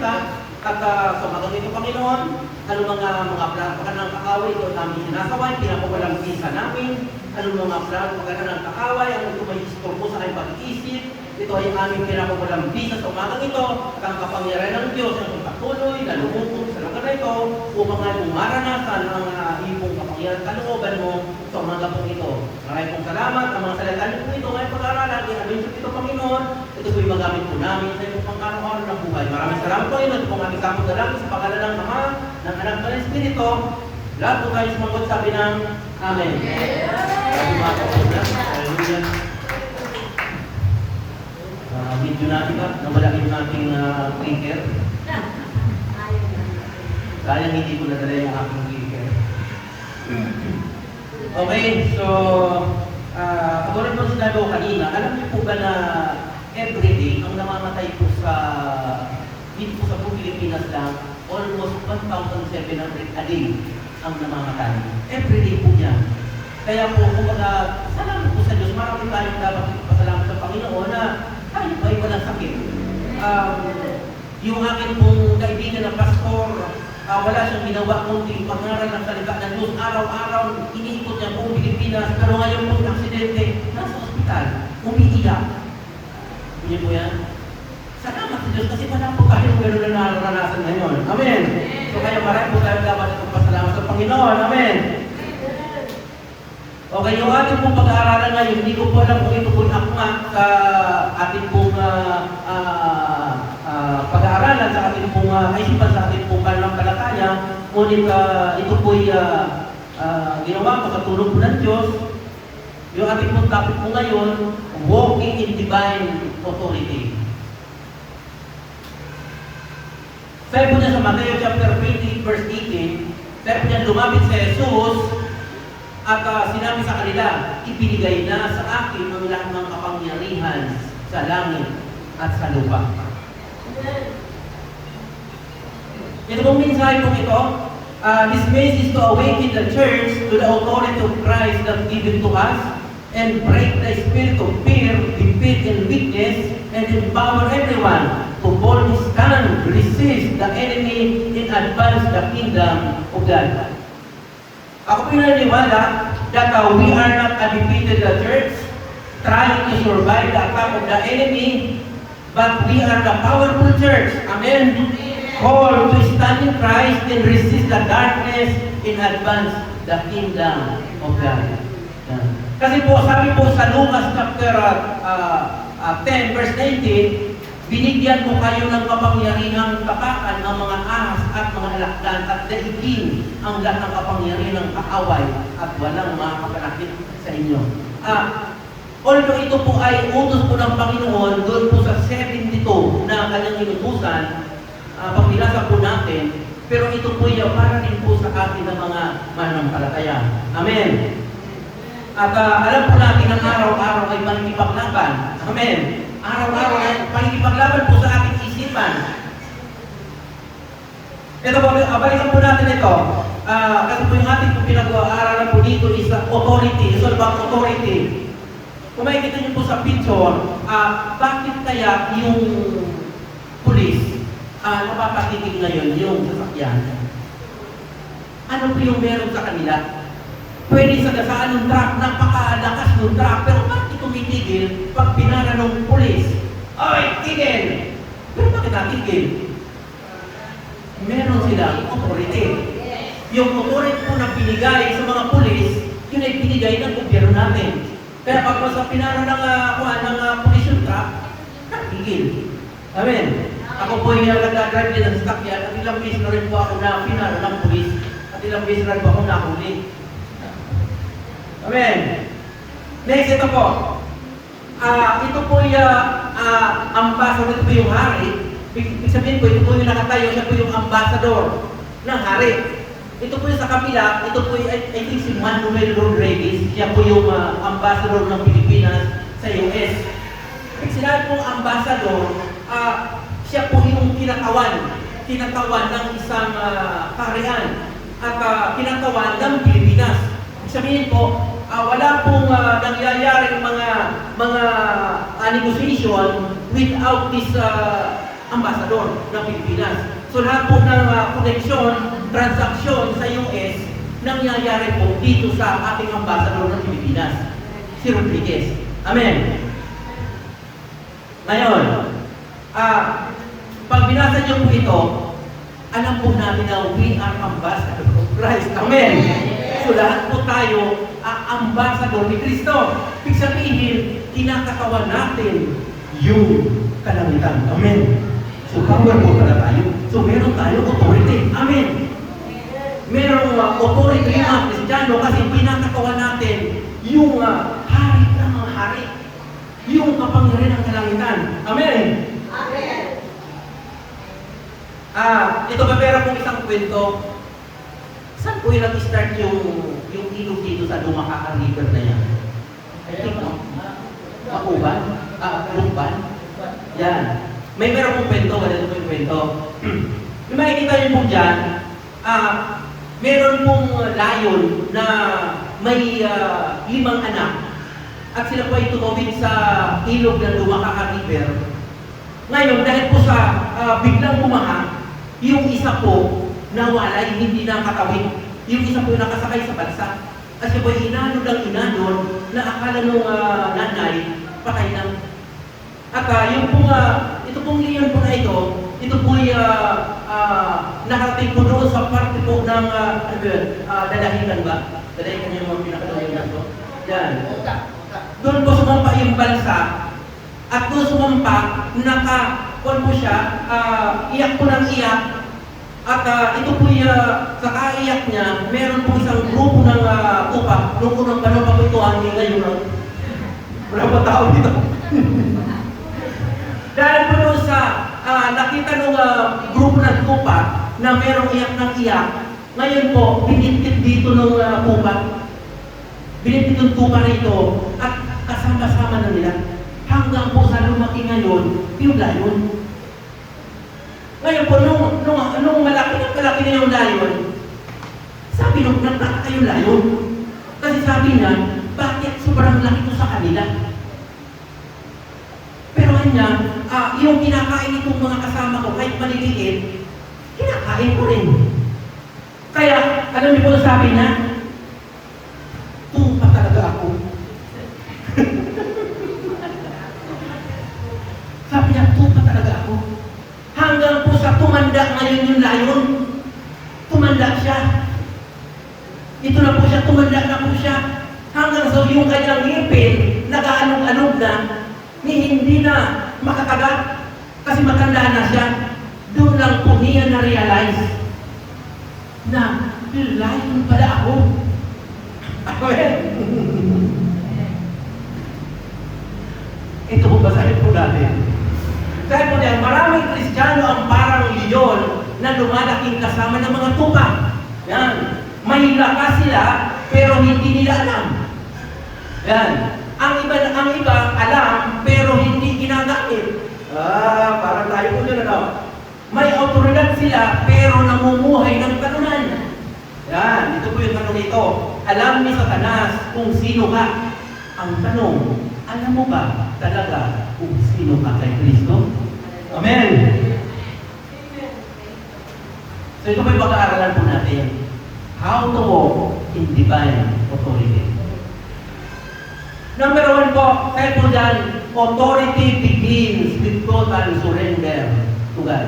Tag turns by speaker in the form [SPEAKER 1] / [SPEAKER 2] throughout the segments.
[SPEAKER 1] salita. At sa umagang ito, Panginoon, ano mga plano ng kakaway ito namin sinasaway, pinapawalang visa namin, ano mga plano ng kakaway, ano ito may istorbo sa aking pag-iisip, ito ay aming pinapawalang visa sa umagang ito, at ang kapangyarihan ng Diyos ang patuloy na lumukong sa lugar na ito, upang nga maranasan ang iyong kapangyarihan kalooban mo sa umagang pong ito. Maraming pong salamat, ang mga salita po ito, ngayong pag-aaralan, i-adventure ito, Panginoon, ito po yung magamit po namin sa iyong pang-araw-araw ng buhay. Maraming salamat, Panginoon, ito pong aming samot dalangin sa pangalan ng Ama, ng Anak ng Espiritu. Lahat po tayo sumagot, sabi ng Amen. Hallelujah. Video natin ba? Nawala yung ating clicker. Sayang hindi ko nadala yung aking clicker. Okay, so katulad po sinabi ko kanina, alam niyo po ba na everyday ang namamatay po sa dito po sa Pilipinas lang, almost 1,700 a day ang namamatay. Everyday po yan. Kaya po, kumbaga, salamat po sa Diyos. Marami tayong dapat ipasalamat sa Panginoon na tayo ay walang sakit. Yung akin pong kaibigan na pastor, wala siyang ginawa kundi pangaral ng salita ng Diyos. Araw-araw, iniikot niya buong Pilipinas. Pero ngayon po, aksidente, nasa ospital, umiiyak. Hindi po yan? Salamat sa Diyos kasi wala po tayo gano'n na naranasan ngayon. Amen. So kaya marami po tayo dapat ipagpasalamat sa Panginoon. Amen. Okay, yung ating pong pag-aaralan ngayon, hindi ko po alam kung ito po akma sa ating pong pag-aaralan, sa ating pong kaisipan, sa ating pong pananampalataya. Ngunit ito po'y ginawa ko sa tulong po ng Diyos. Yung ating pong topic po ngayon, walking in divine authority. Sabi po niya sa Matthew chapter 20, verse 18, sabi po niya, lumapit si Jesus at sinabi sa kanila, ibinigay na sa akin ang lahat ng kapangyarihan sa langit at sa lupa. Ito pong mensahe po ito, this message is to awaken the church to the authority of Christ that given to us and break the spirit of fear, defeat, and weakness, and empower everyone to boldly stand, resist the enemy, and advance the kingdom of God. Ako po naniniwala that we are not a defeated church trying to survive the attack of the enemy, but we are the powerful church. Amen. Called to stand in Christ and resist the darkness and advance the kingdom of God. Kasi po, sabi po sa Lucas chapter 10 verse 19, binigyan ko kayo ng kapangyarihang tapakan ang mga ahas at mga alakdan at daigin ang lahat ng kapangyarihan ng kaaway at walang makakapanakit sa inyo. Although ito po ay utos po ng Panginoon doon po sa 72 na kanyang inutusan, pag binasa po natin, pero ito po ay para din po sa atin ng mga mananampalataya. Amen. At alam po natin ang araw-araw ay panipaglaban. Amen. Araw-araw ay panipaglaban po sa ating isipan. Ito po, balikan po natin ito. Kasi po yung ating pinag-aaralan po dito is authority. It's all about authority. Kung makikita niyo po sa picture, bakit kaya yung pulis napapatitig ngayon yung sasakyan? Ano po yung meron sa kanila? Pwede sa dasaan ng truck, napakalakas ng truck, pero bakit tumitigil pag pinara ng pulis? Oy, tigil! Pero bakit natigil? Meron silang authority. Yung authority po na binigay sa mga pulis, yun ay binigay ng gobyerno natin. Kaya pag sa pinara ng pulis yung truck, natigil. Amen. Ako po yung nag-drive din ng sasakyan, at ilang beses na rin po ako na pinara ng pulis, at ilang beses na rin po ako nahuli. Amen. Next, ito po. Ito po yung ambassador, ito po yung hari. Ibig sabihin po, ito po yung nakatayo, siya po yung ambassador ng hari. Ito po yung sa kapila, ito po yung, I think si Manuel Rodriguez, siya po yung ambassador ng Pilipinas sa US. Pag sinabi pong ambassador, siya po yung kinatawan ng isang kaharian at kinatawan ng Pilipinas. Sabihin po, wala pong nangyayaring mga negotiation without this ambassador ng Pilipinas. So lahat po ng connection, transaksyon sa US, nangyayari po dito sa ating ambassador ng Pilipinas, si Rodriguez. Amen. Ngayon, pag binasa niyo po ito, alam po natin na we are ambassador of Christ. Amen. So lahat po tayo ambassador ni Kristo. Ibig sabihin, kinakatawan natin yung kalangitan. Amen. So power po pala tayo. So meron tayo authority. Amen. Merong authority yung mga Kristiyano kasi pinakatawan natin yung hari ng mga hari. Yung kapangyarihan ng kalangitan. Amen.
[SPEAKER 2] Amen.
[SPEAKER 1] Ito ba pera pong isang kwento? Saan po yung nag-start yung ilog dito sa Dumacaca River na yan? I think, no? Makuban? Lumban? Yan. May meron pong kwento, ganito po yung kwento. Yung makikita nyo po dyan, meron pong lion na may 5 anak at sila po ay tumawid sa ilog ng Dumacaca River. Ngayon, dahil po sa biglang bumaha, yung isa po nawalay, hindi nakatawid. Yung isa po nakasakay sa balsa. Kasi po inanod ang inanod na akala nung nanay, patay na. At yung po, ito pong leon po na ito po ay nakarating po doon sa parte po ng dalahigan ba? Dalahigan yung mga pinakadalahigan po. Yan. Doon po sumampa yung balsa. At doon sumampa, kuwan po siya, iyak po ng iyak. At ito po sa kaiyak niya, meron po isang grupo ng tupa. Nung unang panahon pa po ito, ngayon, wala pa tao dito. Dahil po doon sa nakita ng grupo ng tupa na merong iyak ng iyak, ngayon po, binitbit dito ng tupa. Binitbit ng tupa rito at kasama-sama na nila. Hanggang po sa lumaki ngayon, yung lion. Ngayon po, nung malaki na yung lion, sabi nung nagtaka yung lion. Kasi sabi niya, bakit sobrang laki ko sa kanila? Pero kanya, yung kinakain itong mga kasama ko, kahit maliliit, kinakain ko rin. Kaya, alam niyo po sabi niya, tupa talaga ako. Sabi niya, tupa talaga ako. Hanggang po sa tumanda ngayon yung lion. Tumanda siya. Ito na po siya, tumanda na po siya. Hanggang sa yung kanyang ngipin, nag-aanog-anog na, hindi na makakagat. Kasi matanda na siya. Doon lang po niya na-realize na lion pala ako. Amen. Ito po basahin po natin. Dahil po dahil maraming Kristiyano ang parang leon na lumalaking kasama ng mga tupa. Yan. May lakas sila, pero hindi nila alam. Yan. Ang iba alam, pero hindi ginagamit. Parang tayo po dyan, ano? May autoridad sila, pero namumuhay ng kanunan. Yan. Ito po yung tanong ito. Alam ni Satanas kung sino ka. Ang tanong, alam mo ba talaga kung sino ka kay Kristo? Amen! So ito po yung pag-aaralan po natin. How to walk in divine authority. Number 1 po, kaya po dyan, authority begins with total surrender to God.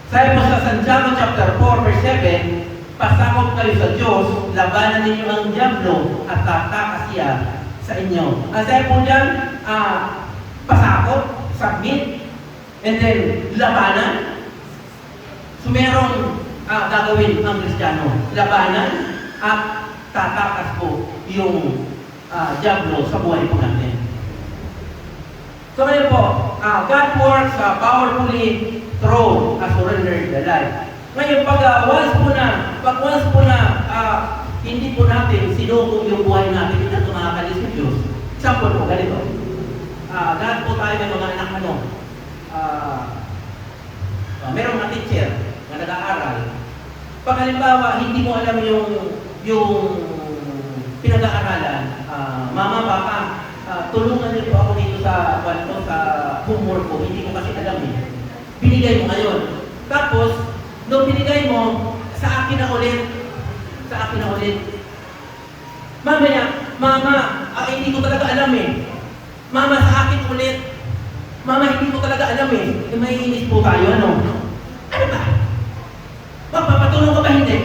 [SPEAKER 1] Sabi po sa Santiago chapter 4 verse 7, pasakop kayo sa Diyos, labanan ninyo ang diablo at tatakas siya sa inyo. Ang sabi po dyan, pasakop, submit, and then labanan. So merong gagawin ang Kristiyano. Labanan at tatakas po yung diablo sa buhay po natin. So ngayon po, God works powerfully through a surrendered life. Ngayon, pag once po na hindi po natin sinukong yung buhay natin, hindi natin makakalis ng Diyos. Example po, ganito. Lahat po tayo may mga anak merong na teacher na nag-aaral. Pag halimbawa, hindi mo alam yung pinag-aaralan, mama, papa, tulungan niyo po ako dito sa homework ko, hindi ko kasi alam eh. binigay mo ngayon. Tapos, nung binigay mo, sa akin na ulit. Sa akin na ulit. Mamaya, Mama, hindi ko talaga alam eh. Mama, sa akin ulit. Mama, hindi ko talaga alam eh. Maiinis po tayo, ano? Ano ba? Magpapatulong ka ba hindi?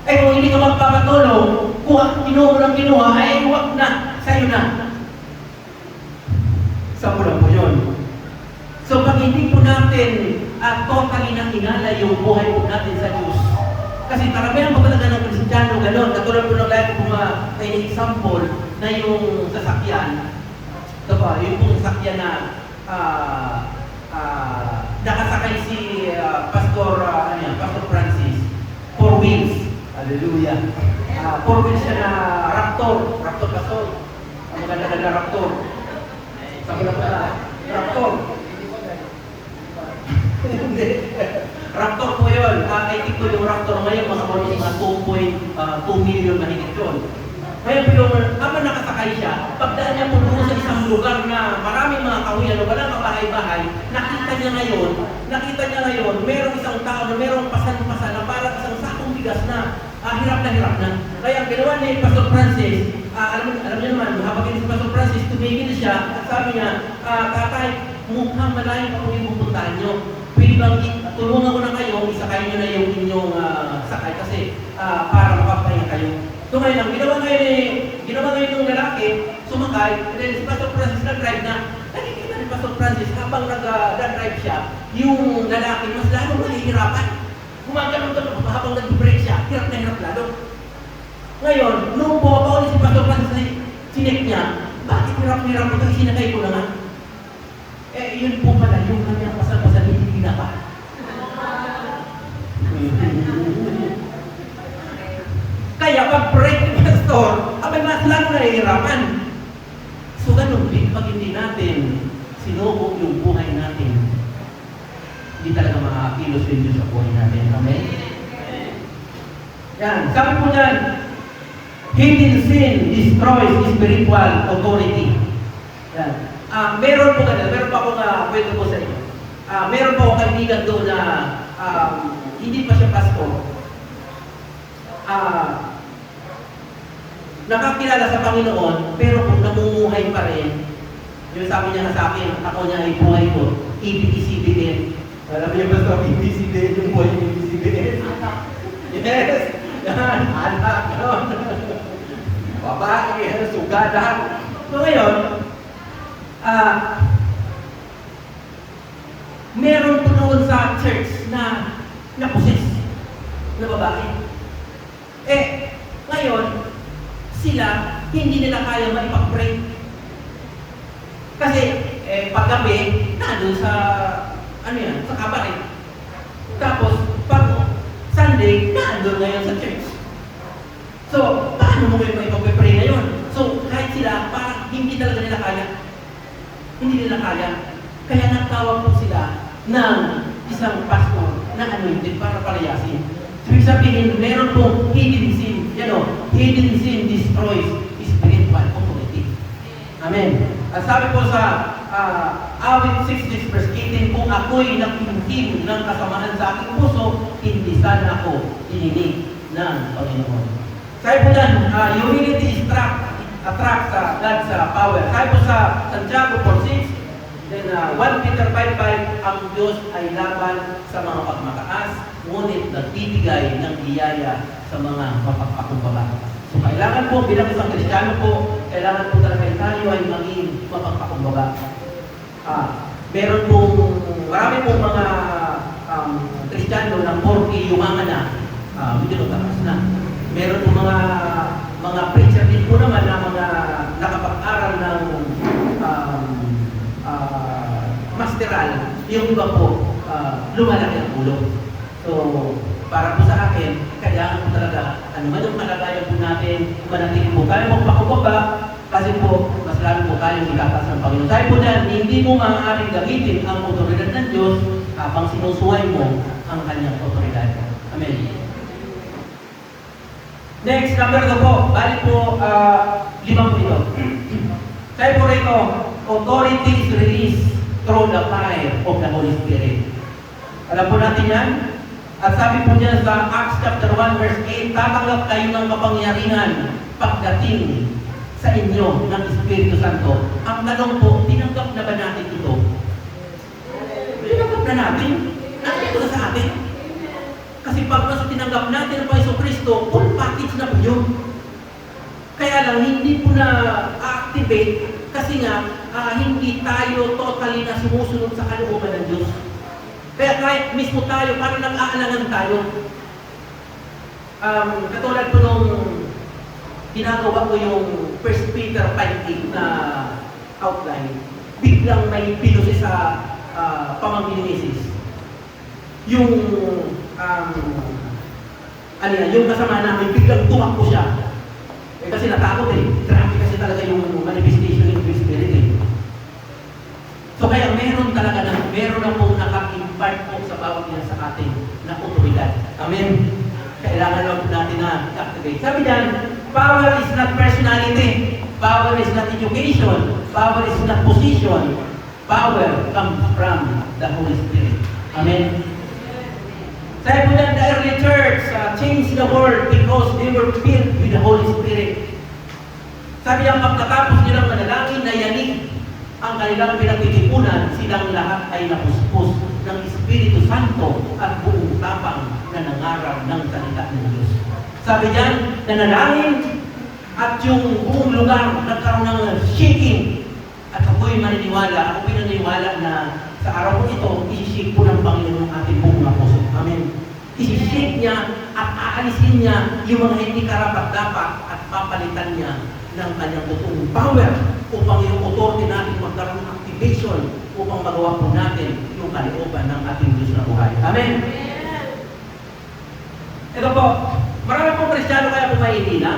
[SPEAKER 1] Kung hindi ka magpapatulong, kung kinuha mo ng kinuha, huwag na. Sa'yo na. Sa mula po yun. So, pag hindi po natin totally nang inala yung buhay po natin sa Diyos, kasi karamihan po talaga ng Kristiyano, gano'n, katulad po ng lahat po may example na yung sasakyan, ito pa, yung pong sasakyan na nakasakay si Pastor Francis, 4 wheels, hallelujah, 4 wheels siya na Raptor Pastor, ang maganda-ganda Raptor, sabi na pala, Raptor, Raptor po yun. I think po yung Raptor ngayon, mga 2.2 million mahigit yun. Ngayon po yung, habang nakasakay siya, pagdaan niya po doon sa isang lugar na maraming mga kahuyan, walang kabahay-bahay, nakita niya ngayon, merong isang tao na merong pasan-pasan na parang isang sakong bigas na hirap na. Kaya ang ginawa ni Pastor Francis, alam niyo naman, habang si Pastor Francis, tumigil siya at sabi niya, Tatay, mukhang malayo pa kung yung pupuntahan niyo. Pwede bang tulungan ko na kayo, isakay nyo na yung inyong sakay kasi para makapahinga kayo. So ngayon, ang ginawa ngayon ng lalaki, sumakay, and then si Pastor Francis nag-drive na. Nakikita ni Pastor Francis, habang nag-drive siya, yung lalaki mas lalo mahihirapan. Gumagano'n habang nag-brake siya, hirap na hirap lalo. Ngayon, nung bumaba ulit si Pastor Francis, sinek niya, bakit hirap-hirap ito, isinagay ko na nga? Yun po pala, yung kanyang pasal-pasal hindi ginapa. Kaya pag break ni Pastor, abay mas lalo nahihirapan. So ganun din, pag hindi natin sinubok yung buhay natin, hindi talaga makakilos din Diyos sa buhay natin. Amen? Yan, sabi po dyan, hidden sin destroys spiritual authority. Yan. Meron po akong kwento po sa inyo. Meron po akong kaibigan doon na hindi pa siya pastor. Nakakilala sa Panginoon, pero kung namumuhay pa rin, yung sabi niya sa akin, ako niya ay buhay ko, ABCBN. Alam niyo ba sa ABCBN, yung buhay ng ABCBN? Yes! Yan, anak, babae, sugadan. So ngayon, meron po noon sa church na naposes na babae. Ngayon, sila, hindi nila kaya maipag-pray. Kasi, paggabi, nandun sa, sa kabaret. Tapos, pag Sunday, nandun ngayon sa church. So, paano mo kayo maipag-pray ngayon? So, kahit sila, parang hindi talaga nila kaya. Hindi nila kaya. Kaya nagtawag po sila ng isang pastor na anointed para palayasin. So, ibig sabihin, meron pong hidden sin. Hidden sin destroys spiritual authority. Amen. Sabi po sa awit 66 verse 18, kung ako'y nakikinig ng kasamaan sa aking puso, hindi sana ako ininig ng Panginoon. Sabi po dyan, humility attracts God's power. Sabi po sa Santiago 4:6, then 1 Peter 5:5, ang Diyos ay laban sa mga pagmataas, ngunit nagbibigay ng biyaya sa mga mapagpakumbaba. So, kailangan po, bilang isang Kristiyano po, kailangan po talaga tayo ay maging mapagpakumbaba. Meron pong, marami pong mga Kristiyano na 40 yumangan na, medyo takas na. Meron pong mga preacher din po naman na mga nakapag-aral ng masteral, yung iba po, lumalaki ang ulo. So, para po sa akin, kailangan po talaga, ano man yung kalagayan po natin, manatili po tayo magpakumbaba, kasi po, mas lalo po tayong ikatas ng Panginoon. Tayo po dyan, hindi mo maaaring gamitin ang otoridad ng Diyos habang sinusuway mo ang kanyang otoridad. Amen. Next, number 2 po, balik po, 5 po ito. Tayo po rito, authority is released through the fire of the Holy Spirit. Alam po natin yan? At sabi po niya sa Acts chapter 1 verse 8, tatanggap kayo ng kapangyarihan pagdating sa inyo ng Espiritu Santo. Ang tanong po, tinanggap na ba natin ito? Tinanggap na natin? Nandito na sa atin? Kasi pag nasa tinanggap natin ang Paiso Kristo, full package na po yun. Kaya lang, hindi po na activate kasi nga, hindi tayo totally na sumusunod sa kalooban ng Diyos. Kaya kahit mismo tayo, paano nag-aalangan tayo? Katulad po nung ginagawa ko yung 1 Peter 5:8 na outline, biglang may pinusi sa pamangkin ni Mrs. Yung yung kasama namin, biglang tumakbo siya. Kasi natakot Grabe kasi talaga yung manifestation ng Holy Spirit So kaya meron na po naka-impart po sa bawat yan sa atin na otoridad. Amen. Kailangan lang natin na activate. Sabi diyan, power is not personality. Power is not education. Power is not position. Power comes from the Holy Spirit. Amen. Sabi po diyan, the early church changed the world because they were filled with the Holy Spirit. Sabi ang pagkatapos nilang manalangin na yanig ang kanilang pinagtitipunan, silang lahat ay napuspos ng Espiritu Santo at buong tapang na nangaral ng salita ng Diyos. Sabi diyan, nanalangin at yung buong lugar nagkaroon ng shaking. At ako'y pinaniniwala na sa araw po ito, isi-shake po ng Panginoon ang ating buong mga puso. Amen. Isi-shake niya at aalisin niya yung mga hindi karapat-dapat at papalitan niya ng kanyang totoong power upang yung authority natin magkaroon ng activation upang magawa po natin yung kalooban ng ating Diyos na buhay. Amen? Ito po, marami pong Kristiyano kaya po mahihina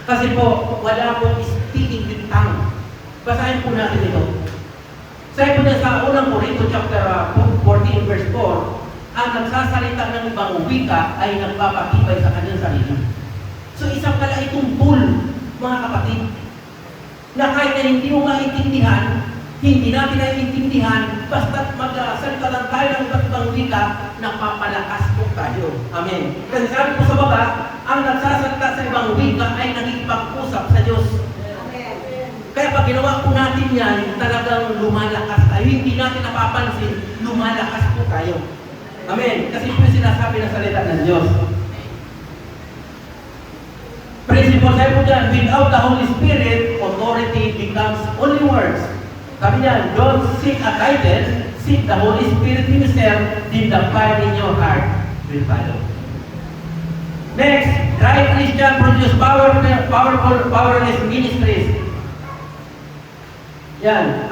[SPEAKER 1] kasi po wala pong speaking with tongue. Basahin po natin ito. Sabi po niya sa unang Korinto chapter 14 verse 4, ang nagsasalita ng ibang wika ay nagpapatibay sa kanyang sarili. So isang kalaitong tool, mga kapatid, na kahit na hindi mo maintindihan, hindi natin naiintindihan, basta't magsalita lang tayo ng iba't ibang wika, napapalakas po tayo. Amen. Kasi sabi po sa baba, ang nagsasalita sa ibang wika ay nagipag-usap sa Diyos. Amen. Kaya pag ginawa po natin yan, talagang lumalakas tayo. Hindi natin napapansin, lumalakas po tayo. Amen. Kasi po yung sinasabi ng salita ng Diyos. Principle, sabi po dyan, without the Holy Spirit, authority becomes only words. Sabi niyan, don't seek a guidance, seek the Holy Spirit Himself, then the fire in your heart will follow. Next, right Christian produce powerful, powerless ministries. Yan.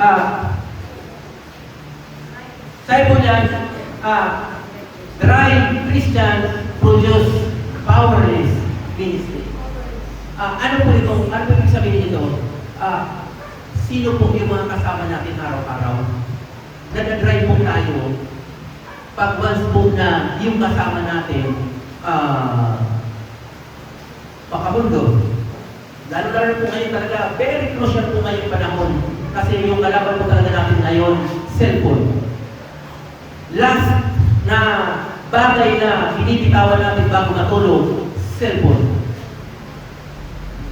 [SPEAKER 1] Sabi po dyan, dry Christian produce powerless ministry. Ano po ito? Ano po ibig sabihin ito? Sino po yung mga kasama natin araw-araw? Nadadrive po tayo pag once po na yung kasama natin makamundo. Lalo-lalo po ngayon talaga, very crucial po ngayong panahon. Kasi yung kalaban po talaga natin ngayon, cellphone. Last na bagay na binibitawan natin bago matulog, cellphone.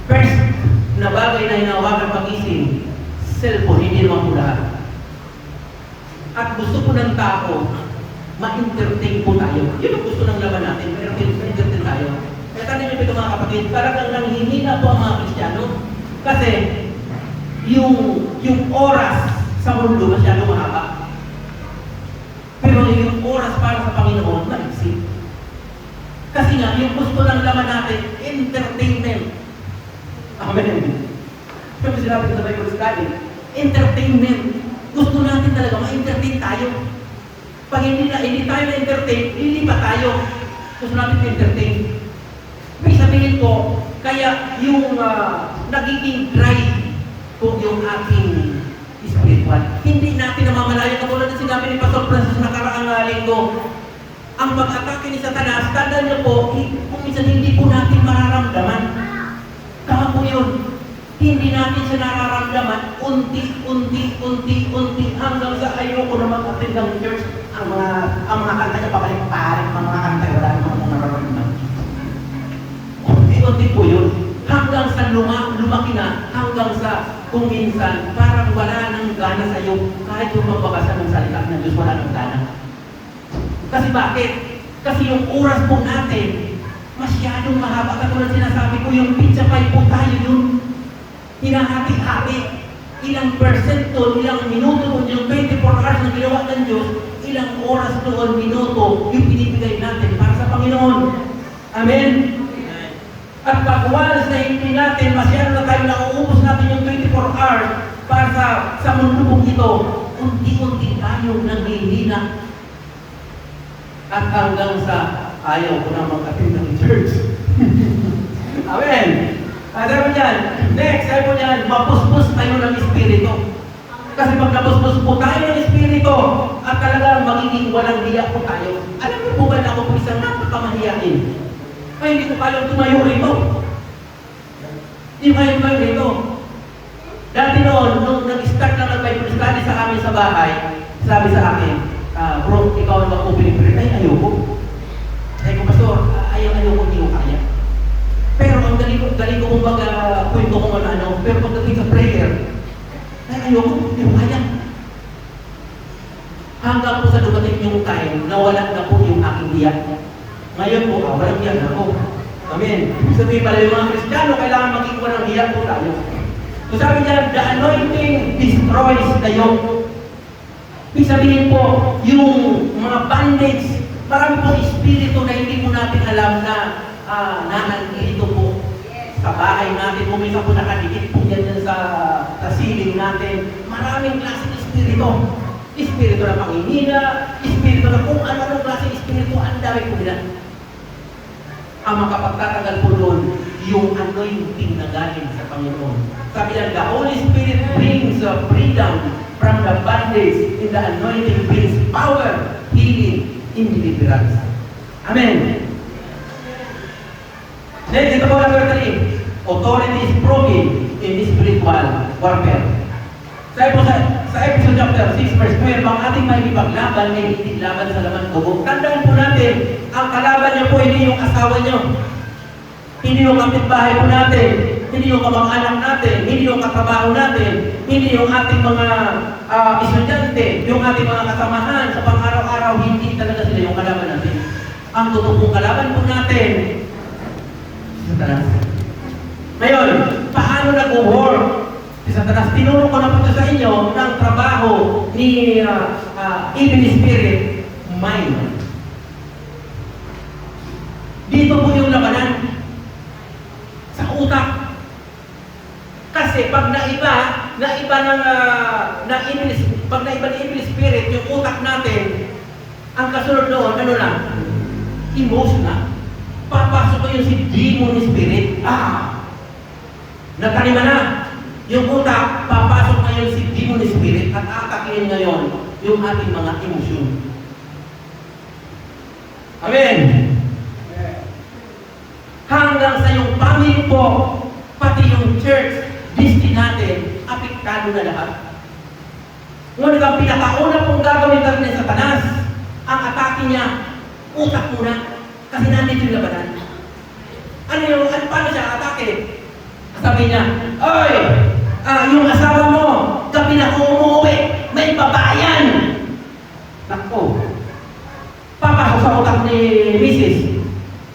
[SPEAKER 1] First na bagay na hinawakan pag-ising, cellphone, hindi naman po lahat. At gusto po ng tao, ma-entertain po tayo. Yun ang gusto ng laban natin, pero ma-entertain tayo. Kaya tanin nyo ito mga kapatid, talagang nanghihina po ang mga Kristiyano. Kasi, yung oras sa mundo masyado mahaba. Pero yung oras para sa Panginoon, maiksi. Kasi nga, yung gusto ng laman natin, entertainment. Amen. Pero sinabi ko sa Bible study, entertainment. Gusto natin talaga ma-entertain tayo. Pag hindi tayo na-entertain, hindi pa tayo. Gusto natin ma-entertain. May sabihin ko, kaya yung nagiging dry po yung ating spiritual. Hindi natin namamalayan katulad na sinabi ni Pastor Francis nakaraang linggo. Ang pag-atake ni Satanas, tandaan niyo po, kung minsan hindi po natin mararamdaman. Kaya po yun. Hindi natin siya nararamdaman, unti, hanggang sa ayoko na mag-attend ng church. Ang mga kanta niya pabalik-balik, mga kanta, wala namang nararamdaman. Unti po yun. Hanggang sa lumaki na, hanggang sa kung minsan, parang wala nang gana sa iyo, kahit yung magbabasa ng salita ng Diyos, wala nang gana. Kasi bakit? Kasi yung oras po natin, masyadong mahaba. Katulad sinasabi ko, yung pizza pie po tayo yun. Hinahati-hati. Ilang percent doon, ilang minuto doon, yung 24 hours na ginawa ng Diyos, ilang oras doon, minuto, yung pinibigay natin para sa Panginoon. Amen? At pag once na hindi natin, masyado na tayo nauubos natin yung 24 hours para sa mundong ito, unti-unti tayong nanghihina. At hanggang sa ayaw ko na mag-attend ng church. Amen? Sabi mo dyan, next, sabi mo dyan, mapuspos tayo ng Espiritu. Kasi pag napuspos po tayo ng Espiritu, at talagang magiging walang hiya po tayo. Alam mo po ba na ako po isang napakamahiyain? Ay, hindi ko kayang tumayo rito. Hindi ko kayang tumayo rito. Dati noon, nung nag-start na nag-Bible study sa amin sa bahay, sabi sa akin, bro, ikaw ang mag-opening prayer. Ay, ayoko. Ay, pastor, ayoko, hindi ko kaya. Pero ang galing ko kumbaga kwento ko ano, pero pagdating sa prayer, ay ayoko, hindi ko kaya. Hanggang po sa dumating yung time, nawala na po yung aking diyak. Ngayon po, walang diyak na ako. Amen. Sabihin pala yung mga Kristiyano, kailangan maging walang diyak po tayo. So sabi niya, the anointing destroys the yoke. Ibig sabihin po, yung mga bandage, marami pong espiritu na hindi po natin alam na nanandito po sa bahay natin. Kung minsan po nakadikit po yan sa ceiling natin. Maraming klaseng espiritu. Espiritu na panghihina, espiritu na kung ano-anong klaseng espiritu, ang dami po nila. Ang makapagtatagal po doon, yung anointing na galing sa Panginoon. Sabi lang, the Holy Spirit brings freedom from the bondage, and the anointing brings power, healing, and deliverance. Amen. Next, ito po number 3. Authority is proven in spiritual warfare. Sa episode chapter 6, verse 12, ang ating may ipaglaban ay hindi laban sa laman dugo. Tandaan po natin, ang kalaban niyo po hindi yung asawa niyo. Hindi yung kapitbahay po natin. Hindi yung kamag-anak natin. Hindi yung katrabaho natin. Hindi yung ating mga estudyante. Yung ating mga kasamahan sa pang-araw-araw. Hindi talaga sila yung kalaban natin. Ang totoong kalaban po natin, Satanas. Ngayon, paano nag-war? Si Satanas, tinuro ko na po sa inyo ng trabaho ni Evil Spirit, mind. Dito po yung labanan. Sa utak. Kasi pag naiba ng Evil Spirit, yung utak natin, ang kasunod noon, ano na? Emotion na. Papasok ko yung si demon spirit. Nagkanima na. Yung utak, papasok ngayon si demon spirit at atakin ngayon yung ating mga emosyon. Amen. Hanggang sa yung family po, pati yung church, destiny natin, apektado na lahat. Ngunit ang pinakauna pong gagawin natin ng Satanas, ang atake niya, utak muna. Kasi nandito yung labanan. Paano siya atake? Sabi niya, oy, yung asawa mo, gabi na ko umuwi, may babayan. Nakpo, papasok sa utak ni Mrs.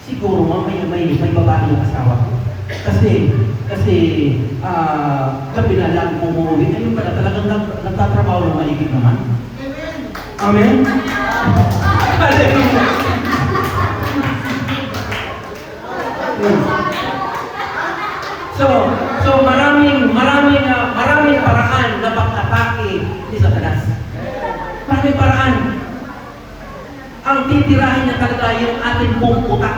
[SPEAKER 1] Siguro may babae yung asawa ko. Kasi, gabi na lang umuwi. Ayun pala, talagang nagtatrabaho ng maigit naman. Amen? Hallelujah! So maraming paraan na pag-atake ni Satanas. Maraming paraan. Ang titirahin niya talaga yung ating buong utak.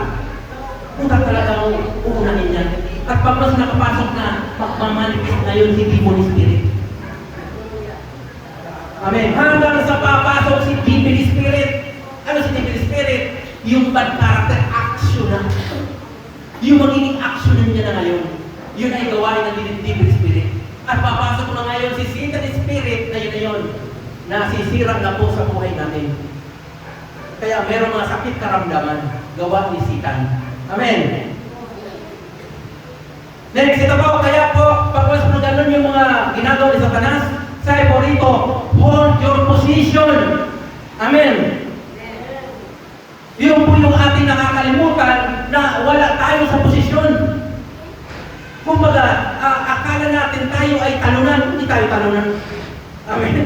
[SPEAKER 1] Utak talaga ang uunahin niya. At pag mas nakapasok na, magmamanifest na yun si demon spirit. Amen. Hanggang sa papasok si demon spirit. Ano si demon spirit? Yung bad character action na. Yung magiging action niya na ngayon, yun ay gawain ng demon spirit. At papasok na ngayon si Satan Spirit na yun, nasisira na po sa buhay natin. Kaya merong mga sakit karamdaman, gawa ni Satan. Amen. Next, ito po, kaya po, pagwas mo ganun yung mga ginagawa ni Satanas, sabi po rito, hold your position. Amen. Yun po yung ating nakakalimutan na wala tayo sa posisyon. Kumbaga, akala natin tayo ay talunan, hindi tayo talunan. Amen.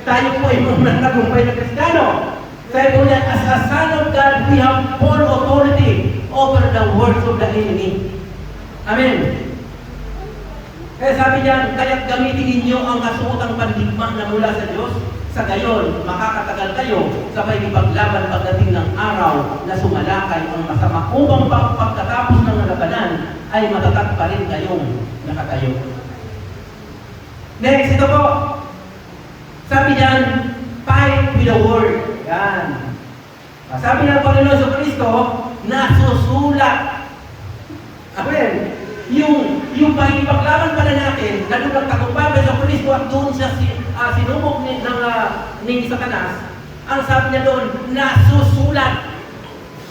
[SPEAKER 1] Tayo po ay mga nagumpay na Kristiyano. Sabi po niya, as a son of God, we have full authority over the words of the enemy. Amen. Kaya sabi niya, kaya't gamitin ninyo ang kasuotang pandigma na mula sa Diyos. Sa gayon, makakatagal kayo sabay ipaglaban pagdating ng araw na sumalakay ang masama upang pagkatapos ng labanan ay matatag pa rin kayong nakatayo. Next, ito po. Sabi niyan, fight with the word. Yan. Sabi ng Panginoon sa Kristo, nasusulat. Amen. Yung paglaban pala natin, lalo ng tagumpay sa Kristo at doon siya sinubok ni Satanas, ang sabi niya doon, nasusulat.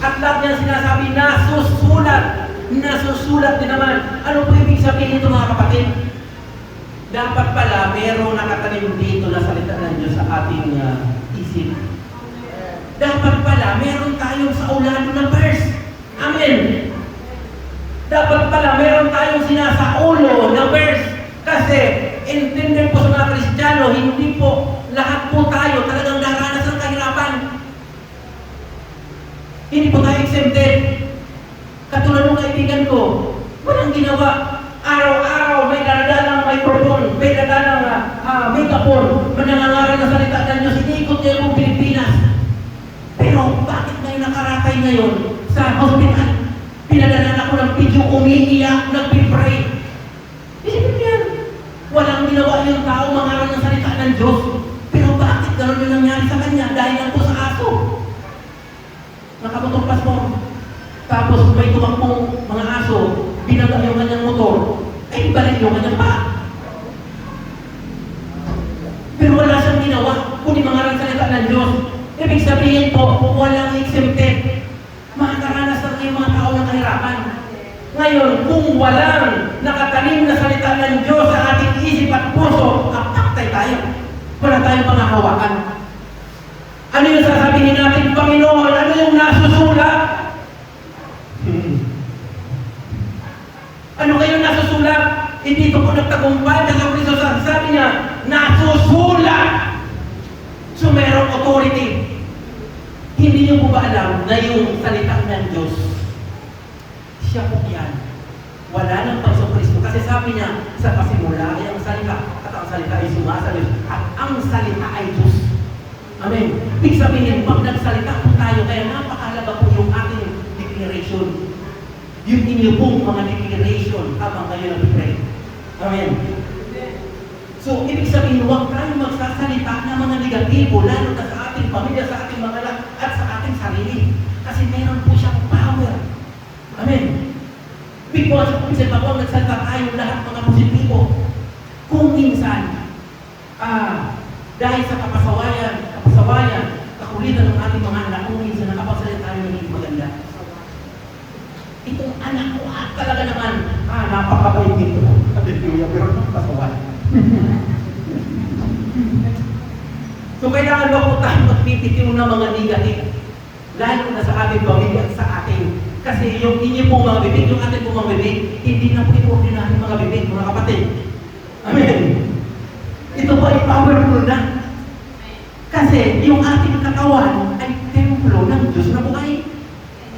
[SPEAKER 1] At lahat niya sinasabi, nasusulat. Nasusulat din naman. Ano po ibig sabihin ito mga kapatid? Dapat pala, merong nakatanim dito na salita ng Diyos sa ating isip. Dapat pala, meron tayong sa ulado ng verse. Amen. Dapat pala, meron tayong sinasaulo na verse. Kasi, intindi po sa mga Kristiyano, hindi po lahat po tayo talagang daranas ng kahirapan. Hindi po tayo exempted. Katulad ng kaibigan ko, walang ginawa. Araw-araw may dadalang microphone, may dadalang megaphone, manangangaral na salita ng Diyos, iniikot niya yung Pilipinas. Pero bakit ngayon nakaratay ngayon sa hospital? Pinadala ako ng video, umiiyak, nagpipray. Isipin yan. Walang ginawa yung tao mangaral ng salita ng Diyos. Pero bakit gano'n yung nangyari sa kanya? Dahil lang po sa aso. Nakabutong passport. Tapos may tumakbong mga aso, binaga yung kanyang motor, ay balik yung kanyang pa. Pero wala siyang ginawa, kundi mangaral ng salita ng Diyos. Ibig sabihin po, walang exempted. Makakaranas na yung mga tao ng kahirapan. Ngayon, kung walang nakatanim na salita ng Diyos sa ating isip at puso, apaktay tayo. Wala tayong pangahawakan. Ano yung sasabihin natin, Panginoon? Ano yung nasusulat? Ano kayo nasusulat? Hindi ito po nagtagumpay na Kristo sabi niya, nasusulat! So merong authority. Hindi niyo po ba alam na yung salita ng Diyos, siya po yan. Wala nang Panginoon Kristo. Kasi sabi niya, sa pasimula ay ang salita, at ang salita ay sumasalit, at ang salita ay Diyos. Amen. Ibig sabihin, pag nagsalita po tayo, kaya napakahalaga po yung ating declaration. Yung inyo pong mga declaration habang kayo nag-pray. Amen. So, ibig sabihin, huwag tayo magsasalita ng mga negatibo, lalo na sa ating pamilya, sa ating mga anak, at sa ating sarili. Kasi meron po siyang power. Amen. Because, kung pag nagsalita tayo lahat mga positibo, kung minsan, dahil sa kapasawayan, kakulitan ng ating mga anak, kung minsan nakapagsalita tayo ng hindi maganda. Itong anak ko, talaga naman, napakabait dito. Hallelujah, pero napakasawayan. So, kailangan ba po tayo magpipitiw ng mga negative? Lalo na sa ating pamilya at sa ating. Kasi yung inyo pong mga bibig, yung ating pong mga bibig, hindi na po ito ordinary mga bibig, mga kapatid. Amen. Ito po ay powerful na. Kasi yung ating katawan ay templo ng Diyos na buhay.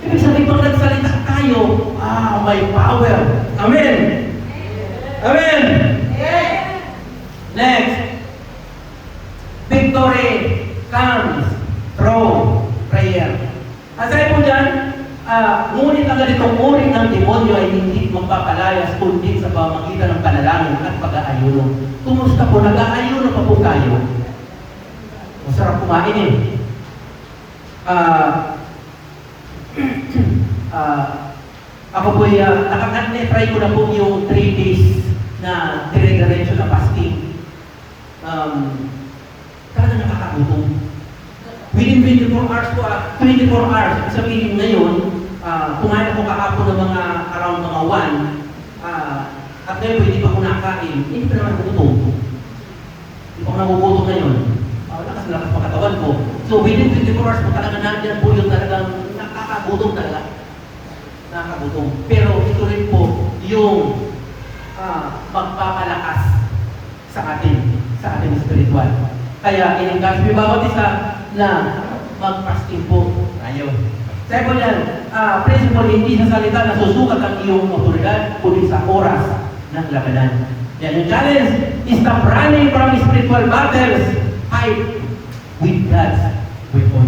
[SPEAKER 1] Ibig sabihin, pag nagsalita tayo, may power. Amen. Amen. Next. Victory comes through prayer. Aside po dyan, ngunit ang ganitong uri ng demonyo ay hindi magpapalayas kundi sa pamamagitan ng panalangin at pag-aayuno. Kumusta po? Nag-aayuno pa po tayo? Masarap kumain eh. Ako po, try ko na po yung 3 days na dire-diretso na fasting, talaga nakakagutom. Within 24 hours po, 24 hours, sabihin ngayon, kumain ako kahapon ng mga around mga 1, at ngayon hindi pa ako nakain, hindi pa naman gutom. Hindi pa ako nagugutom ngayon. Lakas pa katawan ko. So within 24 hours po talaga nandiyan po yung talagang nakakagutom talaga. Nakakagutom. Pero ito rin po yung magpapalakas sa ating spiritual. Kaya in-encourage bawat isa na mag-fasting po tayo. Sabi po yan, principle, hindi sa salita na susukat ang iyong otoridad, kundi sa oras ng labanan. Yan yung challenge. Stop running from spiritual battles. Fight with God's weapon.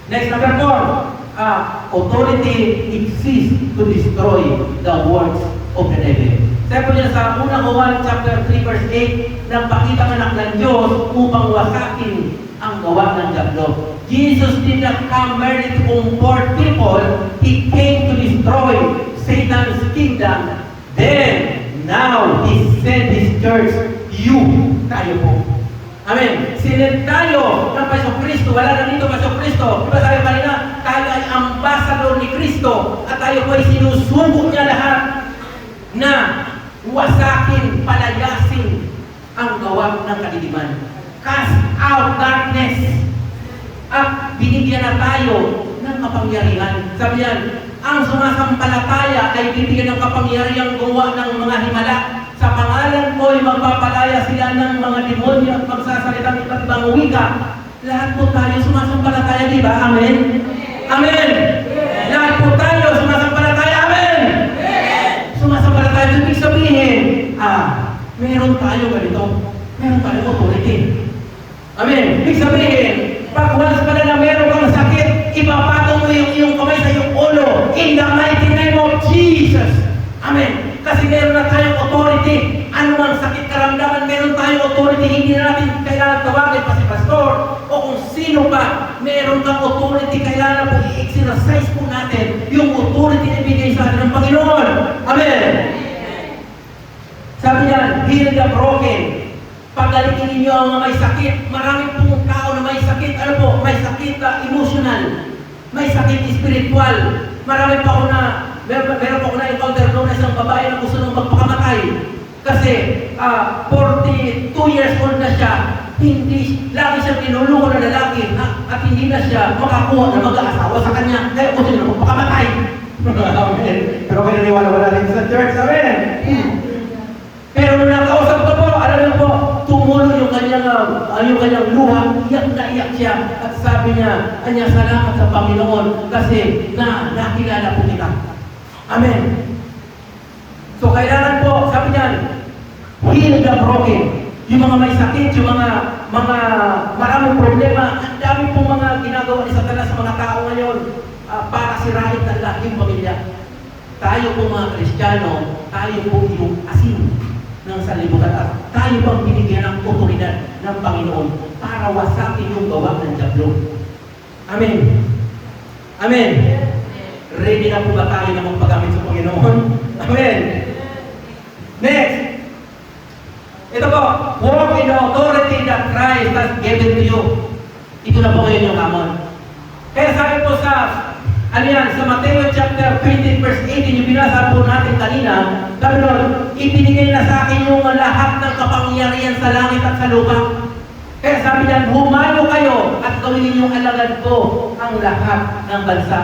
[SPEAKER 1] Next, number 4. Authority exists to destroy the works of the devil. Sabi po niya sa unang Juan chapter 3 verse 8, nagpakita ang anak ng Diyos upang wasakin ang gawa ng diablo. Jesus did not come merely to comfort people, He came to destroy Satan's kingdom. Then, now, He sent His church, tayo po. Amen. Sinend tayo ng Paso Kristo. Wala na dito Paso Kristo. Diba sabi kanina, tayo ay ambassador ni Kristo at tayo po ay sinusubo niya lahat na wasakin, palayasin ang gawa ng kadiliman. Cast out darkness. At binigyan na tayo ng kapangyarihan. Sabi yan, ang sumasampalataya ay bibigyan ng kapangyarihan gawa ng mga himala. Sa pangalan ko ay magpapalaya sila ng mga demonyo at magsasalita ng iba't ibang wika. Lahat po tayo sumasampalataya, di ba? Amen? Amen! Lahat po tayo sumasampalataya. Amen! Sumasampalataya. Ibig sabihin, meron tayo ganito. Meron tayo authority. Amen? Ibig sabihin, pag once pala na meron kang sakit, ipapatong mo yung iyong kamay sa iyong ulo. In the mighty name of Jesus. Amen. Kasi meron na tayong authority. Ano mang sakit karamdaman, meron tayong authority. Hindi na natin kailangan tawagin pa si pastor o kung sino pa. Meron kang authority. Kailangan po i-exercise po natin yung authority na ibigay sa atin ng Panginoon. Amen. Sabi niyan, heal the broken. Pagalitin ninyo ang mga may sakit. Marami pong tao na may sakit. Ano po? May sakit emotional. May sakit spiritual. Marami pa ako na meron po ako na-encounter noon na isang babae na gusto nang magpakamatay. Kasi 42 years old na siya, lagi siyang tinulungan na lalaki at hindi na siya makakuha na mag-aasawa sa kanya. Kaya gusto niya magpakamatay. Amen. Pero kinaniwala wala rin sa church. Amen. Pero nung nakausap ko po, alam niyo po, tumulo yung kanyang luha, iyak na iyak siya. At sabi niya, salamat sa Panginoon kasi nakilala po kita. Amen. So kailangan po, sabi niyan, heal the broken. Yung mga may sakit, yung mga maraming problema, ang dami pong mga ginagawa ni Satanas sa mga tao ngayon para sirain talaga yung pamilya. Tayo po mga Kristiyano, tayo po yung asin ng sanlibutan at tayo pang binigyan ng otoridad ng Panginoon para wasakin yung gawa ng diablo. Amen. Amen. Ready na po ba tayo na magpagamit sa Panginoon? Amen. Next. Ito po, walk in the authority that Christ has given to you. Ito na po ngayon yung hamon. Kaya sabi po sa sa Mateo chapter 20 verse 18, yung binasa po natin kanina, sabi nun, ibinigay na sa akin yung lahat ng kapangyarihan sa langit at sa lupa. Kaya sabi niyan, humayo kayo at gawin ninyong alagad ko ang lahat ng bansa.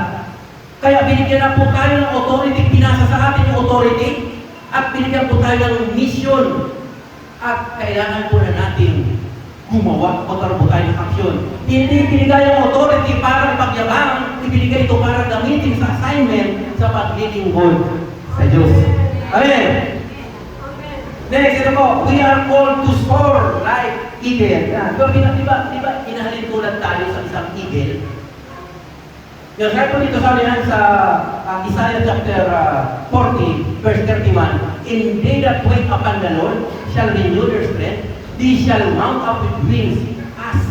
[SPEAKER 1] Kaya binigyan na po tayo ng authority, pinasa sa atin yung authority, at binigyan po tayo ng mission. At kailangan po na natin gumawa o tarbo tayo ng aksyon. Hindi binigay ang authority para ipagyabang, ibinigay ito para gamitin sa assignment sa paglilingkod sa Diyos. Amen. Next, ito po, we are called to soar like eagle. Diba, inahalin tulad tayo sa isang eagle? Yung sabi po dito sa Isaiah chapter 40, verse 31, and they that wait upon the Lord shall renew their strength, they shall mount up with wings as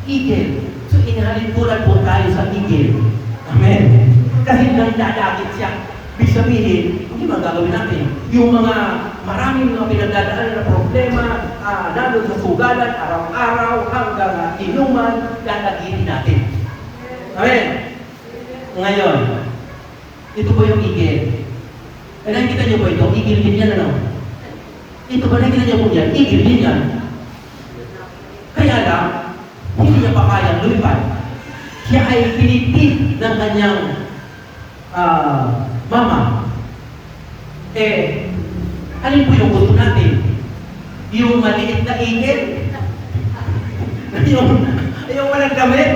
[SPEAKER 1] eagle. So inahalin tulad po tayo sa eagle. Amen. Kasi nang dadagit siya. Ibig sabihin, hindi man gagawin natin. Yung mga maraming mga pinagdadaan na problema, lalo sa sugalan, araw-araw, hanggang inuman, lalagyan natin. Amen? Ngayon, ito po yung igil. Nakikita niyo po ito? Igil din yan, ano? Ito ba nakikita niyo po yan? Igil din yan. Kaya lang, hindi niya pa kayang lumipad. Siya ay pinipid ng kanyang mama. Alin po yung gusto natin? Yung maliit na igil? yung walang damit?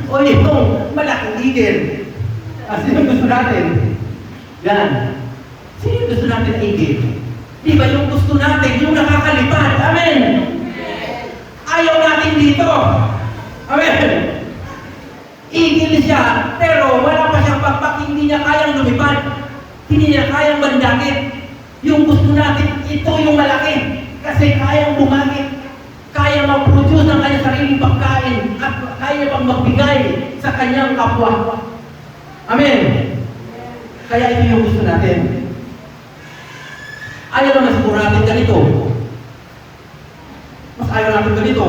[SPEAKER 1] O yung malaking igil? Sino gusto natin? Yan. Sino gusto natin na igil? Di ba yung gusto natin, yung nakakalipad? Amen! Ayaw natin dito. Amen! Igil siya, pero wala pa siyang pakpak, hindi niya kayang lumipad. Hindi niya kayang mandakit. Yung gusto natin, ito yung malaki. Kasi kayang bumagit. Kaya mag-produce ng kanyang sariling pagkain at kaya pang magbigay sa kanyang kapwa. Amen! Kaya ito yung gusto natin. Ayaw naman siguro natin ganito. Mas ayaw natin ganito.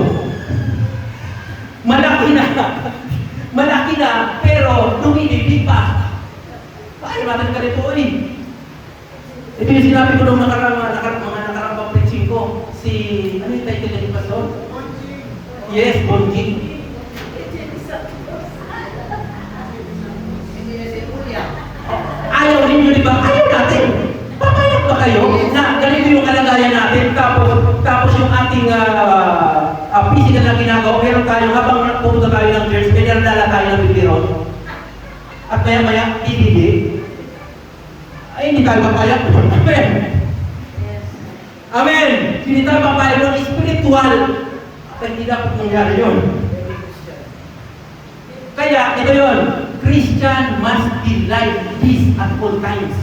[SPEAKER 1] Malaki na. Malaki na, pero lumilipid pa. Ayaw natin ganito ulit. Ito yung sinabi ko nung nakarang preaching ko. Ano yung title niya ni Pastor? Yes, Bonjing. Ayaw ninyo, di ba? Ayaw natin. Papayag ba kayo na ganito yung kalagayan natin, tapos yung ating physical na ginagawa, meron tayo, habang pupunta tayo ng church, may nalala tayo ng bibiron, at maya-maya, ibigay. Ay, hindi tayo papayag doon. Amen! Amen! Hindi tayo papayag doon, spiritual. At hindi dapat nangyari yun. Kaya, ito yun, Christian must be like this at all times.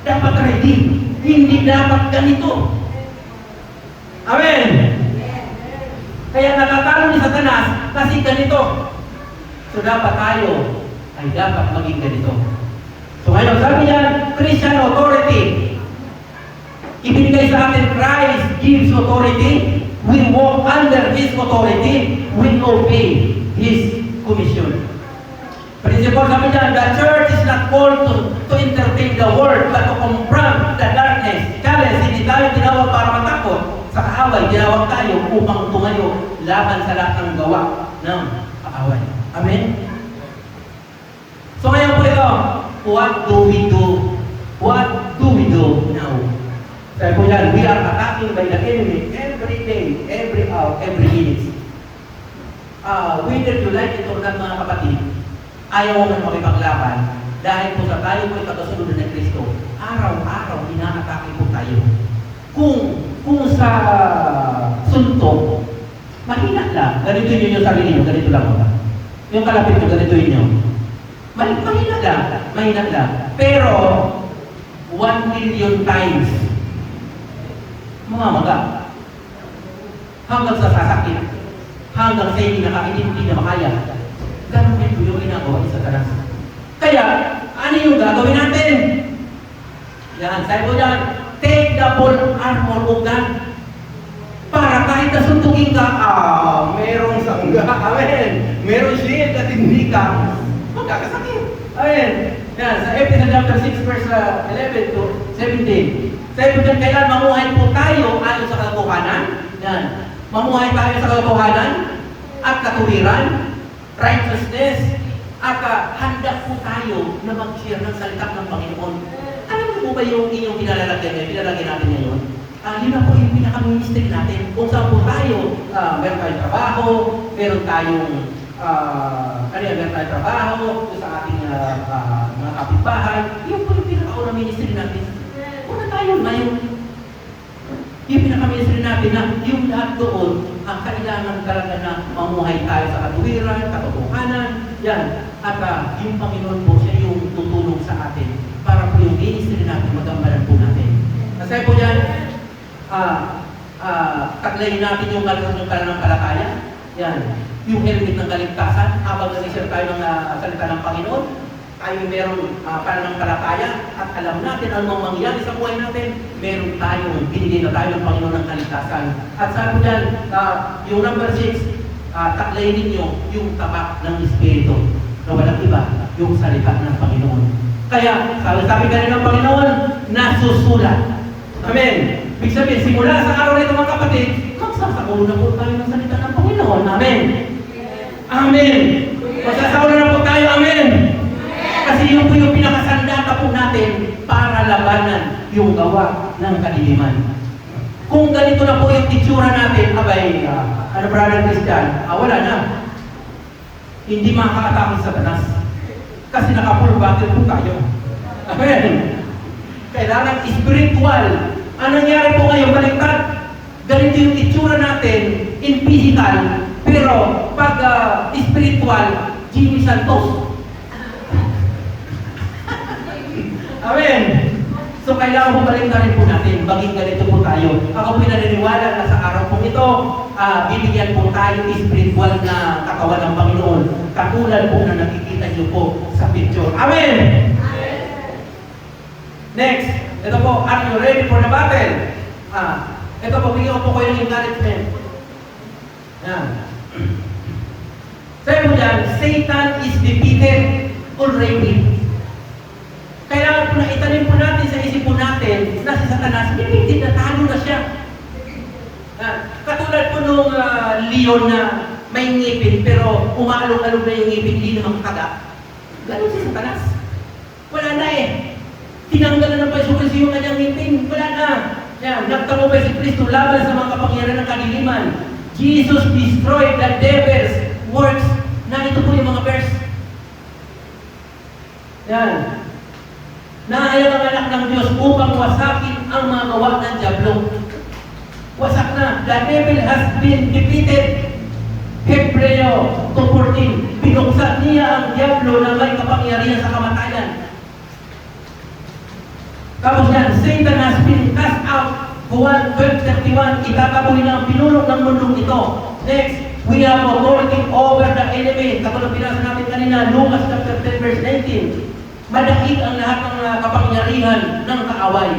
[SPEAKER 1] Dapat ready. Hindi dapat ganito. Amen! Kaya natatalo ni Satanas kasi ganito. So dapat tayo ay dapat maging ganito. So ngayon, sabi niya, Christian authority. Ibinigay sa atin, Christ gives authority. We walk under His authority. We obey His commission. Principle sabi niya, the church is not called to entertain the world, but to confront the darkness. Challenge, hindi tayo tinawag para matakot sa kaaway. Tinawag tayo upang tumayo laban sa lahat ng gawa ng kaaway. Amen? So ngayon po ito, what do we do? What do we do now? Sabi po yan, we are attacking by the enemy every day, every hour, every minute. Whether you like it or not, mga kapatid, ayaw mo makipaglaban dahil po sa tayo po ikasunod ng Kristo, araw-araw inaatake po tayo. Kung sa suntok, mahina lang, ganito yun yung sarili nyo, ganito lang ba? Yung kalapit nyo, ganito yun. Mahina lang. Pero, 1 million times, mamamaga. Hanggang sa sasakit. Hanggang sa hindi na makaya. Ganun din po yung ginagawa ni Satanas. Kaya, ano yung gagawin natin? Yan, sabi ko yan, take the full armor of God. Para kahit nasuntukin ka, merong sangga, amen. Merong shield at hindi ka magkakasakit. Amen. Yan, sa Ephesians chapter 6 verse 11 to 17. Sabi ko dyan, kailan mamuhay po tayo ayon sa katotohanan? Yan. Mamuhay tayo sa katotohanan at katuwiran, righteousness, at handa po tayo na mag-share ng salita ng Panginoon. Alam mo ba yung inyong pinalagay natin ngayon? Yun na po yung pinaka-ministry natin. Kung saan po tayo, meron tayong trabaho, meron tayong trabaho sa ating mga kapitbahay. Yun po yung pinaka-unang ministry natin. Una tayo ngayon. Yung pinaka-ministry natin na yung lahat doon, ang kailangan talaga na mamuhay tayo sa katuwiran, katotohanan, yan. At yung Panginoon po siya yung tutulong sa atin para po yung ministry natin, magambalan po natin. Kasi po yan, taglayin natin yung pananampalataya. Yan. Yung helmet ng kaligtasan, habang nag-share tayo ng salita ng Panginoon. tayo merong pananampalataya at alam natin ang mga mangyayari sa buhay natin, meron tayong binigay na tayo ng Panginoon ng kaligtasan. At sabi ko dyan, yung number 6, taklayin ninyo yung tabak ng Espiritu na walang iba, yung salita ng Panginoon. Kaya, sabi kanina ng Panginoon, nasusulat. Amen. Ibig sabihin, simula sa araw na ito mga kapatid, magsasakulo na po tayo ng salita ng Panginoon. Amen. Amen. Magsasakulo na po tayo. Amen. Kasi yun po yung pinakasandata po natin para labanan yung gawa ng kadiliman. Kung ganito na po yung itsura natin, abay, brother Christian, wala na. Hindi makakatake sa Satanas. Kasi naka-full battle po tayo. Amen. Kailangan spiritual. Ang nangyari po ngayon, baliktad. Ganito yung itsura natin in physical, pero pag spiritual, Jimmy Santos. Amen. So kailangan po balik na rin po natin, baging ganito po tayo. Ako pinaniniwala na sa araw po ito, bibigyan po tayo spiritual na katawan ng Panginoon. Katulad po na nakikita niyo po sa picture. Amen! Amen. Next, ito po, are you ready for the battle? Ito po, bigyan ko po kayo ng encouragement. Yan. Sabi mo dyan, Satan is defeated already. Kailangan po na itanim po natin sa isip po natin na si Satanas, hindi natalo na siya. Katulad po nung leon na may ngipin, pero umaalog-alog na yung ngipin, hindi naman kaga. Ganun si Satanas. Wala na eh. Tinanggal na ng Paiso yung kanyang ngipin. Wala na. Yan, nagtagumpay si Kristo laban sa mga kapangyarihan ng kadiliman. Jesus destroyed the devil's works. Ito po yung mga verse. Yan. Naayang ang anak ng Diyos upang wasakin ang mga gawa ng Diablo. Wasak na. The devil has been defeated. Hebreo 2:14. Binuksan niya ang Diablo na may kapangyarihan sa kamatayan. Tapos yan, Satan has been cast out. Juan 12:31. Itataboy na ang pinulong ng mundong ito. Next, we have authority over the enemy. Katulad pinasa natin kanina, Lucas chapter 10 verse 19. Madakit ang lahat ng kapangyarihan ng kaaway.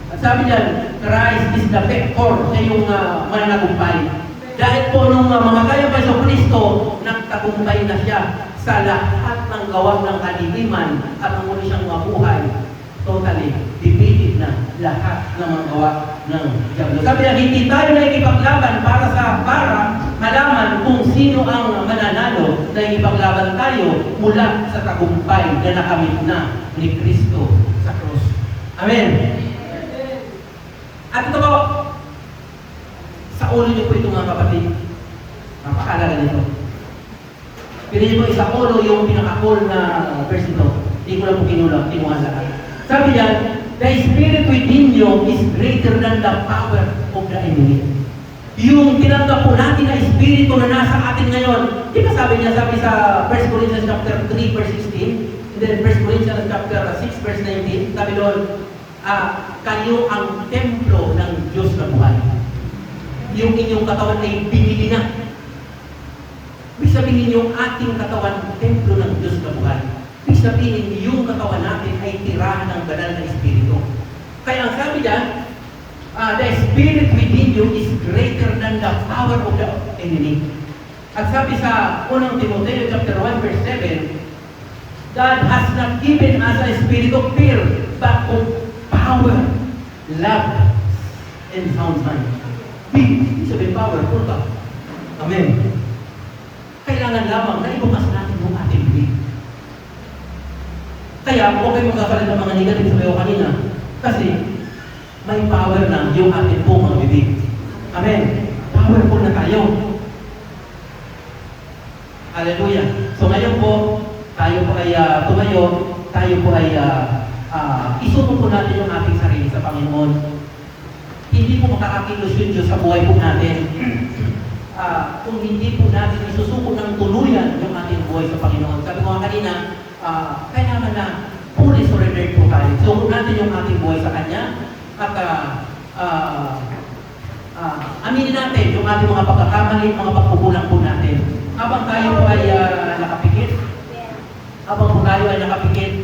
[SPEAKER 1] At sabi niyan, Christ is the vector sa iyong mananagumpay. Dahil po nung mga kayang Paiso Kristo, nagtagumpay na siya sa lahat ng gawa ng kadiliman at ang muli siyang mabuhay. Totally defeated na lahat ng mga gawa ng Diablo. Sabi niya, hindi tayo nakikipaglaban para malaman kung sino ang mananalo. Nakikipaglaban tayo mula sa tagumpay na nakamit na ni Kristo sa krus. Amen. At ito po, sa ulo niyo po ito mga kapatid. Napakalaga nito. Pili niyo po sa ulo yung pinaka-cool na verse ito. Hindi ko lang po kinuha lahat. Sabi niya, the spirit within you is greater than the power of the enemy. Yung tinanggap po natin na espiritu na nasa atin ngayon, di ba sabi sa 1 Corinthians chapter 3 verse 16, and then 1 Corinthians chapter 6 verse 19, sabi doon, kayo ang templo ng Diyos na buhay. Yung inyong katawan ay binili na. Ibig sabihin yung ating katawan, templo ng Diyos na buhay. Ibig sabihin, yung katawan natin ay tirahan ng banal na espiritu. Kaya ang sabi niya, the spirit within you is greater than the power of the enemy. At sabi sa 1 Timoteo chapter 1 verse 7, God has not given us a spirit of fear, but of power, love, and sound mind. Big, sabihin powerful ka. Amen. Kailangan lamang na ibukas natin yung ating bibig. Kaya, huwag kayo magkakalit ng mga negative sa kayo kanina. Kasi, may power na yung ating pong mga bibig. Amen. Powerful na tayo. Hallelujah. So ngayon po, tayo po ay tumayo, tayo po ay isuko po natin yung ating sarili sa Panginoon. Hindi po makakakilos yun Diyos sa buhay po natin. Kung hindi po natin isusuko ng tuluyan yung ating buhay sa Panginoon. Sabi ko nga kanina, kailangan na fully surrendered po tayo. Suko natin yung ating buhay sa Kanya at aminin natin yung ating mga pagkakamali, mga pagkukulang po natin. Habang tayo po ay nakapikit, habang tayo ay nakapikit